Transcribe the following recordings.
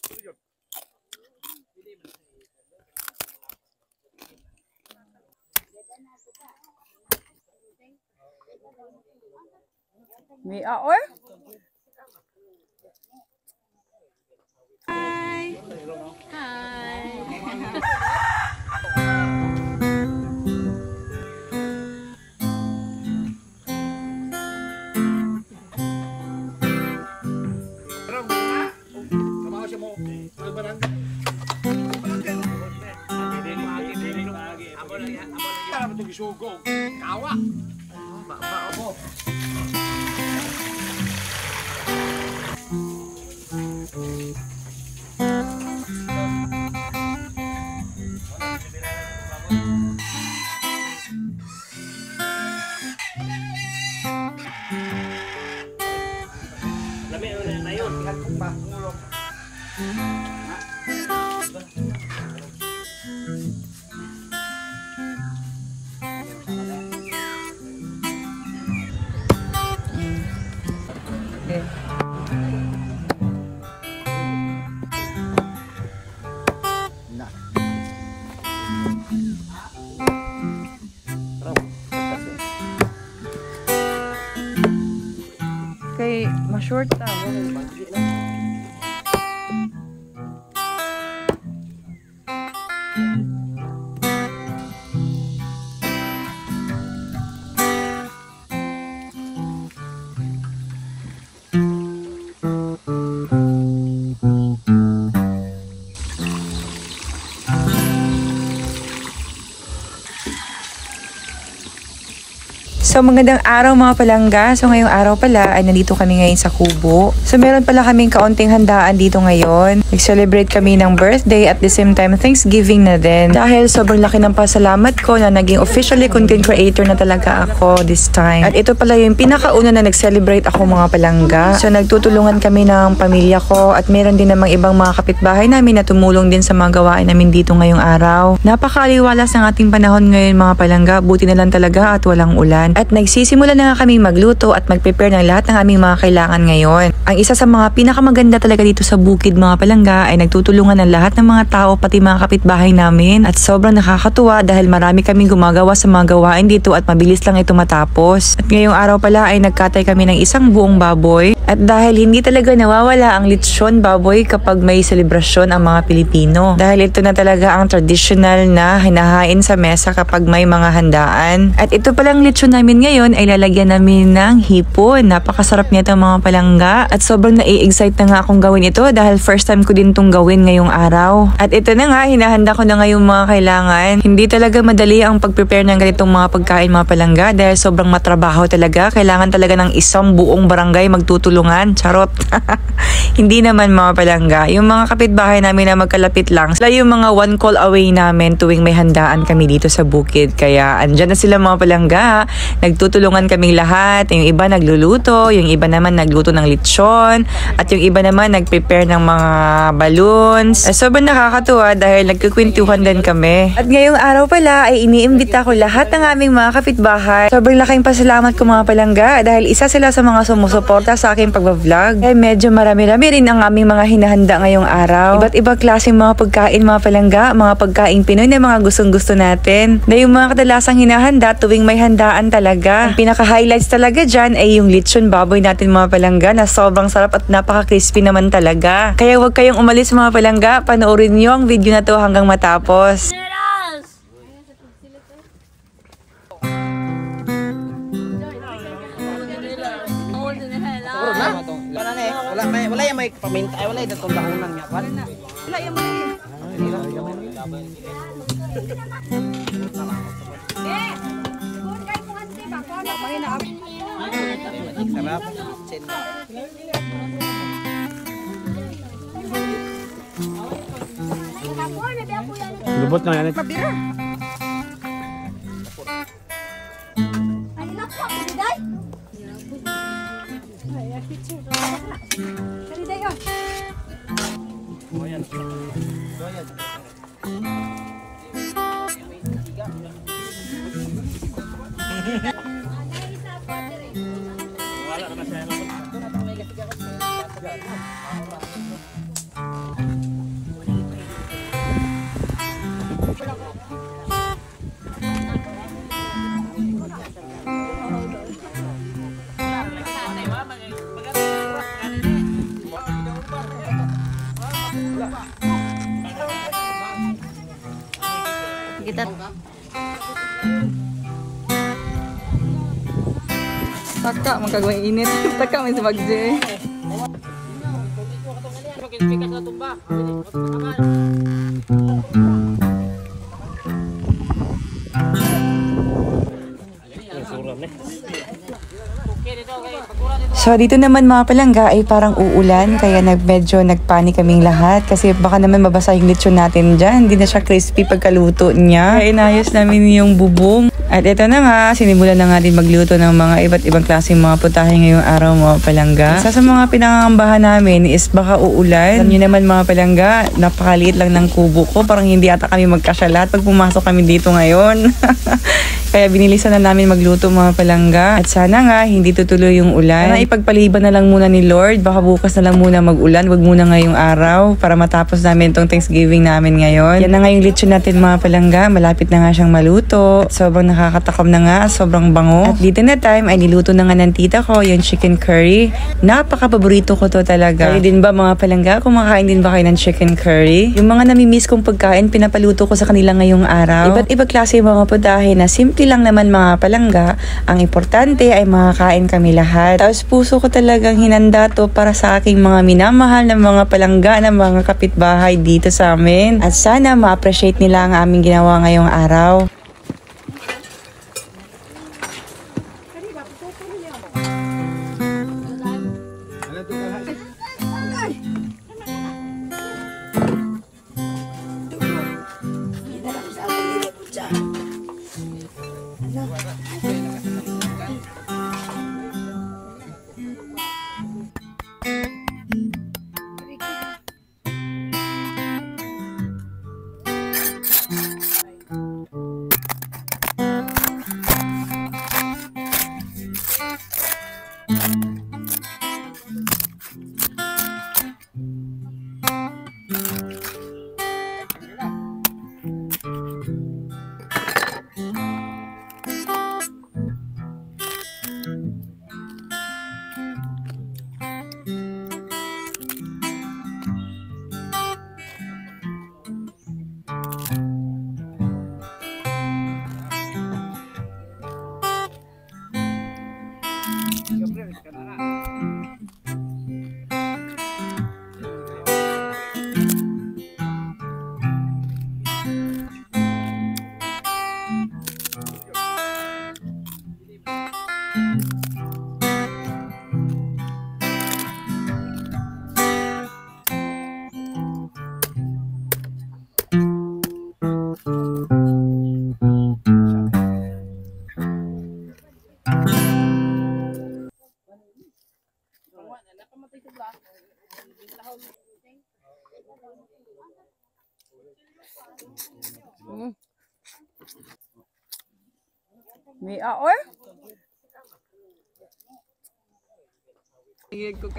May aoy? Hi. Hi. Kawa. Ako. Lami na yun. Kay ma-short ta. So magandang araw mga palangga. So ngayong araw pala ay nandito kami ngayon sa Kubo. So meron pala kaming kaunting handaan dito ngayon. Nag-celebrate kami ng birthday at the same time Thanksgiving na din. Dahil sobrang laki ng pasalamat ko na naging officially content creator na talaga ako this time. At ito pala yung pinakauna na nag-celebrate ako mga palangga. So nagtutulungan kami ng pamilya ko at meron din namang ibang mga kapitbahay namin na tumulong din sa mga gawain namin dito ngayong araw. Napakaliwalas ng ating panahon ngayon mga palangga. Buti na lang talaga at walang ulan. At nagsisimula na nga kami magluto at mag-prepare ng lahat ng aming mga kailangan ngayon. Ang isa sa mga pinakamaganda talaga dito sa bukid mga palangga ay nagtutulungan ng lahat ng mga tao pati mga kapitbahay namin. At sobrang nakakatuwa dahil marami kaming gumagawa sa mga gawain dito at mabilis lang ito matapos. At ngayong araw pala ay nagkatay kami ng isang buong baboy. At dahil hindi talaga nawawala ang lechon baboy kapag may selebrasyon ang mga Pilipino. Dahil ito na talaga ang traditional na hinahain sa mesa kapag may mga handaan. At ito palang lechon namin ngayon ay lalagyan namin ng hipon. Napakasarap nito mga palangga. At sobrang nai-excite na nga akong gawin ito dahil first time ko din itong gawin ngayong araw. At ito na nga, hinahanda ko na ngayong mga kailangan. Hindi talaga madali ang pag-prepare ng ganitong mga pagkain mga palangga dahil sobrang matrabaho talaga. Kailangan talaga ng isang buong barangay magtutulungan. Charot. Hindi naman mga palangga. Yung mga kapitbahay namin na magkalapit lang, sila yung mga one call away namin tuwing may handaan kami dito sa bukid. Kaya andyan na sila mga palangga. Nagtutulungan kaming lahat. Yung iba nagluluto, yung iba naman nagluto ng lechon, at yung iba naman nagprepare ng mga balloons. Sobrang nakakatuwa dahil nagkukwentuhan din kami. At ngayong araw pala ay iniimbita ko lahat ng aming mga kapitbahay. Sobrang laking pasalamat ko mga palangga dahil isa sila sa mga sumusuporta sa aking pag-vlog. Ay medyo marami-rami rin ang aming mga hinahanda ngayong araw. Iba't ibang klaseng mga pagkain mga palangga, mga pagkain Pinoy na mga gustong-gusto natin. Na yung mga kadalasang hinahanda tuwing may handaan talaga. Ang pinaka-highlights talaga dyan ay yung lechon baboy natin mga palangga na sobrang sarap at napaka-crispy naman talaga. Kaya huwag kayong umalis mga palangga, panoorin nyo ang video na to hanggang matapos. Wala yung may paminta, wala yung datong dahunan nga. Wala yung may. Sarap. Lubot na yan. Pabira. Wala naman siya. kita. Taka, magkagawang init. Taka, may sabagje. So dito naman mga palangga ay parang uulan kaya medyo nagpanik kaming lahat kasi baka naman mabasa yung lechon natin dyan. Hindi na siya crispy pagkaluto niya. Kaya inayos namin yung bubong. At ito na nga, sinimulan na nga din magluto ng mga iba't ibang klaseng mga putahe ngayong araw mga palangga. Isa sa mga pinangangambahan namin is baka uulan. Alam nyo naman mga palangga, napakaliit lang ng kubo ko. Parang hindi ata kami magkasyalat pag pumasok kami dito ngayon. Kaya binilisan na namin magluto mga palangga. At sana nga, hindi tutuloy yung ulan. Sana ipagpaliban na lang muna ni Lord. Baka bukas na lang muna mag-ulan. Wag muna ngayong araw para matapos namin itong Thanksgiving namin ngayon. Yan na nga yung lechon natin mga palangga. Malapit na nga siyang maluto. Sobrang nakakatakam na nga. Sobrang bango. At dito na time ay niluto na nga ng tita ko yung chicken curry. Napaka-paborito ko to talaga. Kayo din ba mga palangga? Kumakain din ba kayo ng chicken curry? Yung mga namimiss kong pagkain, pinapaluto ko sa kanila ngayong araw. Iba't ibang klase yung mga putahe na simple lang naman mga palangga. Ang importante ay makakain kami lahat. Tapos puso ko talagang hinanda to para sa aking mga minamahal na mga palangga na mga kapitbahay dito sa amin. At sana ma-appreciate nila ang aming ginawa ngayong araw. May aor?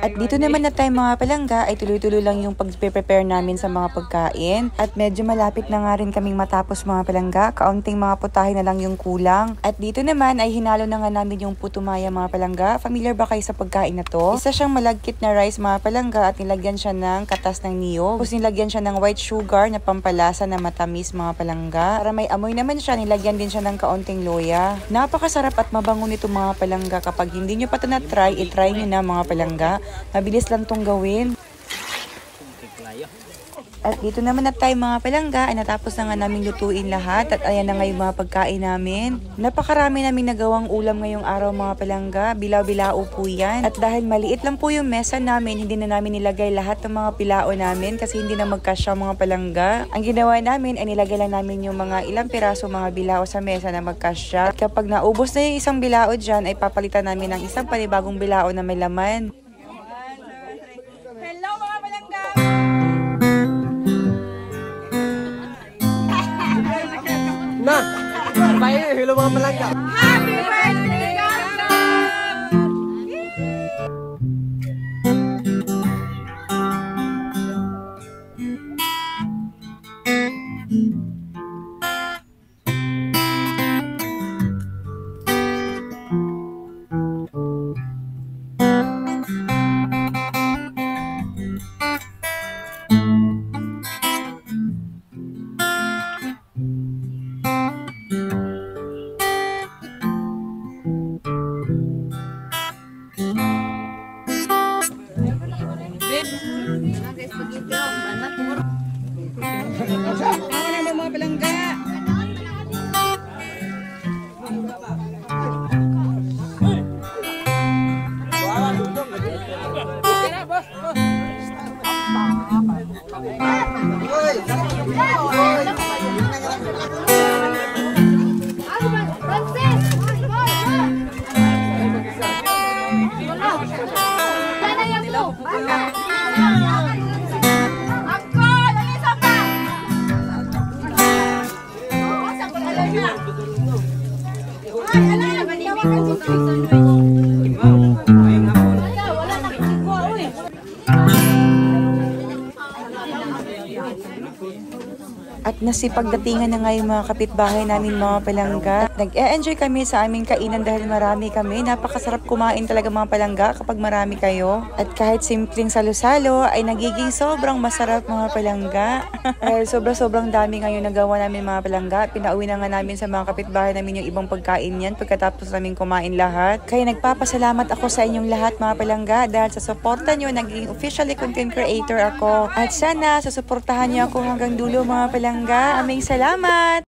At dito naman na tayo mga palangga ay tuloy-tuloy lang yung pag-prepare namin sa mga pagkain. At medyo malapit na nga rin kaming matapos mga palangga. Kaunting mga putahe na lang yung kulang. At dito naman ay hinalo na nga namin yung putumaya mga palangga. Familiar ba kayo sa pagkain na to? Isa siyang malagkit na rice mga palangga at nilagyan siya ng katas ng niyog. Tapos nilagyan siya ng white sugar na pampalasa na matamis mga palangga. Para may amoy naman siya, nilagyan din siya ng kaunting loya. Napakasarap at mabango nito mga palangga. Kapag hindi nyo pa ito na-try, i-try nyo na mga palangga. Mabilis lang tong gawin. At dito naman na tayo mga palangga ay natapos na nga namin lutuin lahat at ayan na nga yung mga pagkain namin. Napakarami namin nagawang ulam ngayong araw mga palangga. Bilaw-bilao po yan. At dahil maliit lang po yung mesa namin, hindi na namin nilagay lahat ng mga pilao namin kasi hindi na magkasya mga palangga. Ang ginawa namin ay nilagay lang namin yung mga ilang piraso mga bilao sa mesa na magkasya. At kapag naubos na yung isang bilao dyan ay papalitan namin ng isang panibagong bilao na may laman. Hello mga palangga! Na! Bayo, hello mga malangga. Happy birthday, na mga palangga. At nasipagdatingan na nga yung mga kapitbahay namin mga palangga. Nag-e-enjoy kami sa aming kainan dahil marami kami. Napakasarap kumain talaga mga palangga kapag marami kayo. At kahit simpleng salo-salo ay nagiging sobrang masarap mga palangga. Dahil sobrang dami ngayon nagawa namin mga palangga. Pinauwi na nga namin sa mga kapitbahay namin yung ibang pagkain yan pagkatapos namin kumain lahat. Kaya nagpapasalamat ako sa inyong lahat mga palangga dahil sa suporta nyo naging officially content creator ako. At sana susuportahan nyo ako hanggang dulo mga palangga. Aming salamat!